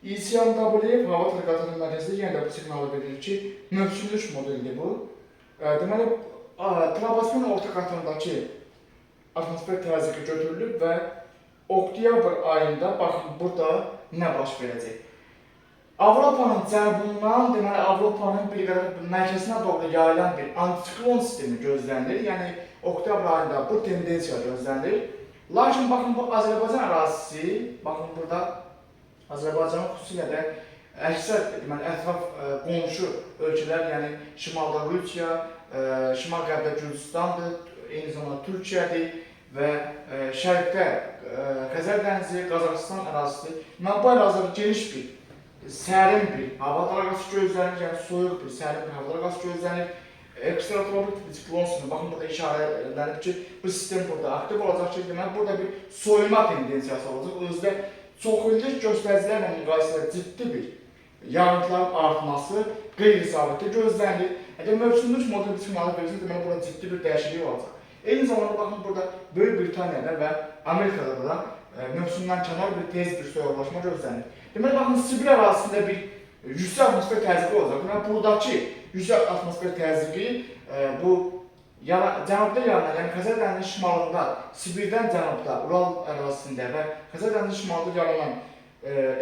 ECMWF hava tırqatının mərkəzində yenə də bu siqnalı verir ki, mövsümlük modeldir bu. Deməli, troposferin orta qatındakı atmosfer təzyiqi götürülüb və oktyabr ayında baxın burada nə baş verəcək. Avropanın cənubundan, deməli Avropanın bir qədər mərkəzinə doğru yayılan bir antisiklon sistemi gözlənilir. Yəni oktyabr ayında bu tendensiya gözlənilir. Lakin baxın bu Azərbaycan ərazisi, baxın burada Azərbaycanın xüsusilə də əksər deməli ətraf qonşu ölkələr, yəni şimalda Rusiya, şimal-qərbdə Gürcüstandır, eyni zamanda Türkiyədir və şərqdə Xəzər dənizi, Qazaxıstan ərazisidir. Deməli bu ərazidə geniş bir, sərin bir hava dalğası gözlənir, yəni soyuq bir, sərin bir hava dalğası gözlənir. Ekstratropik siklon sistemi, baxın burada işarələnib ki, bu sistem burada aktiv olacaq ki, deməli burada bir soyuma tendensiyası olacaq. Özdə çoxillik göstəricilərlə müqayisədə ciddi bir yağıntıların artması qeyri-sabitdə gözlənilir. Əgər mövsümlük model siqnalı verirsə, deməli burada ciddi bir dəyişiklik olacaq. Eyni zamanda baxın burada Böyük Britaniyada və Amerikada da mövsümdən kənar bir tez bir soyuqlaşma gözlənilir. Deməli baxın Sibir ərazisində bir yüksək atmosfer təzyiqi olacaq. Deməli buradakı yüksək atmosfer təzyiqi bu cənubda yaranan, yəni Xəzər dənizinin şimalında, Sibirdən cənubda, Ural ərazisində və Xəzər dənizinin şimalında yaranan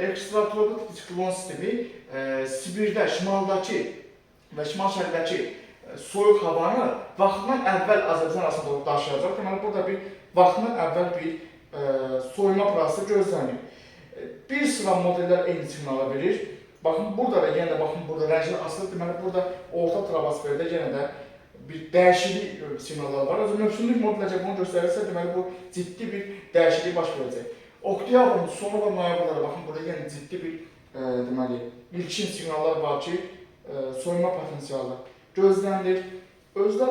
ekstratropik siklon sistemi Sibirdə, şimaldakı və şimal-şərqdəki soyuq havanı vaxtından əvvəl Azərbaycan arasında doğru daşıyacaq. Deməli burada bir vaxtından əvvəl bir soyuma prosesi gözlənir. Bir sıra modellər eyni siqnalı verir. Baxın burada da yenə də baxın burada rənglər asılır. Deməli burada orta troposferdə yenə də bir dəyişiklik siqnalları var. Özü mövsümlük modeləcə bunu göstərirsə, deməli bu ciddi bir dəyişiklik baş verəcək. Oktyabrın sonu və noyabrlarda baxın burada yenə ciddi bir deməli ilkin siqnallar var ki, soyuma potensialı gözlənilir. Özdə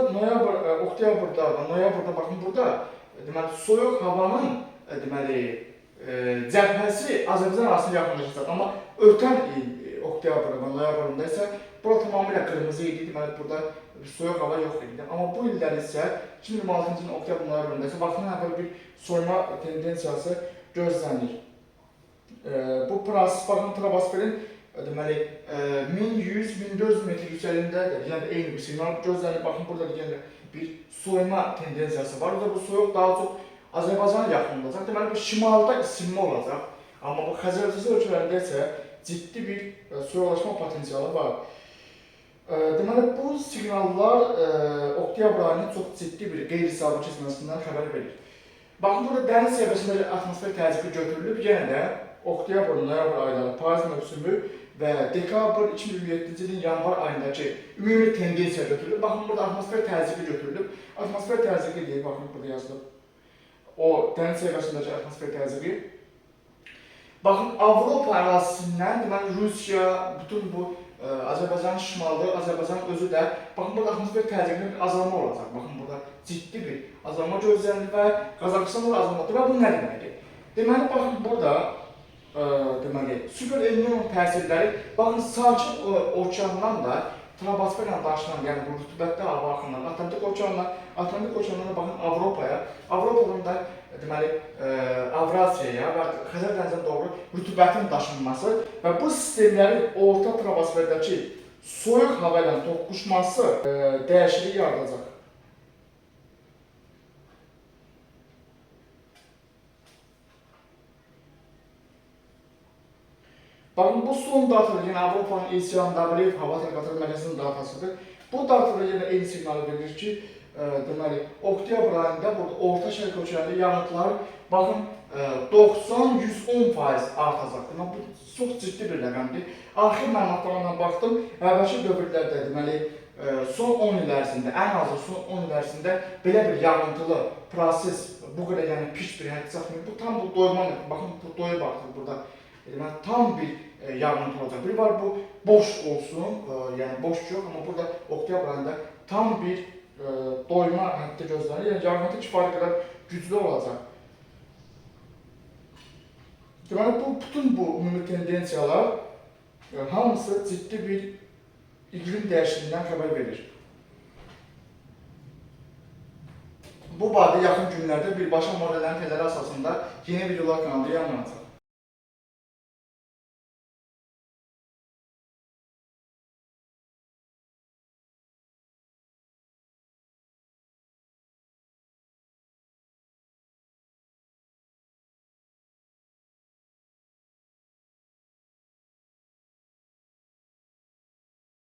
oktyabrda və noyabrda baxın burada deməli soyuq havanın deməli cəbhəsi Azərbaycan arasında yaxınlaşacaq. Amma ötən il oktyabr və noyabrında isə bura tamamilə qırmızı idi. Deməli burada soyuq hava yox idi. Amma bu illər isə 2026-cı ilin oktyabr noyabrında isə vaxtından əvvəl bir soyuma tendensiyası gözlənir. Bu proses baxın troposferin deməli 1100-1400 metr yüksəliyindədir. Yəni eyni bir siqnal gözlənir. Baxın burada yenə bir soyuma tendensiyası var. Bu soyuq daha çox Azərbaycana yaxın olacaq. Deməli bu şimalda isinmə olacaq. Amma bu Xəzərcəsi ölkələrində isə ciddi bir soyuqlaşma potensialı var. Deməli bu siqnallar oktyabr ayının çox ciddi bir qeyri-sabit keçməsindən xəbər verir. Baxın burada dəniz səviyyəsində atmosfer təzyiqi götürülüb. Yenə də oktyabr, noyabr ayları payız mövsümü və dekabr 2027-ci ilin yanvar ayındakı ümumi tendensiya götürülüb. Baxın burada atmosfer təzyiqi götürülüb. Atmosfer təzyiqi deyil, baxın burada yazılıb. O dəniz səviyyəsindəki atmosfer təzyiqi. Baxın Avropa ərazisindən, deməli Rusiya, bütün bu Azərbaycanın şimalı, Azərbaycanın özü də, baxın burada atmosfer təzyiqinin bir azalma olacaq. Baxın burada ciddi bir azalma gözlənilir və Qazaxıstan da azalma. Deməli bu nə deməkdir? Deməli baxın burada deməli super El Niño təsirləri, baxın sakit okeandan da troposferlə daşınan, yəni bu rütubətli hava axınları, Atlantik okeandan da baxın Avropaya, Avropadan da deməli Avrasiyaya və Xəzər dənizinə doğru rütubətin daşınması və bu sistemlərin orta troposferdəki soyuq hava ilə toqquşması dəyişiklik yaradacaq. Baxın, bu son datada yenə Avropanın ECMWF hava tırqatının mərkəzinin datasıdır. Bu datada yenə eyni siqnalı verir ki, deməli, oktyabr ayında burada orta şərq ölkələrində yağıntılar baxın 90-110% artacaq. Deməli, bu çox ciddi bir rəqəmdir. Axir məlumatlarına baxdım, əvvəlki dövrlərdə deməli son 10 il ərzində, ən azı son 10 il ərzində belə bir yağıntılı proses bu qədər yəni pik bir həddə çatmır. Bu tam bu doyma, baxın bu doyub artıq burada. Deməli, tam bir yağıntı olacaq. Bir var bu boş olsun, yəni boş yox, amma burada oktyabr ayında tam bir doyma həddə gözlənir. Yəni yağıntı kifayət qədər güclü olacaq. Deməli, bütün bu ümumi tendensiyalar hamısı ciddi bir iqlim dəyişikliyindən xəbər verir. Bu barədə yaxın günlərdə birbaşa modellərin tələləri əsasında yeni videolar kanalda yayınlanacaq.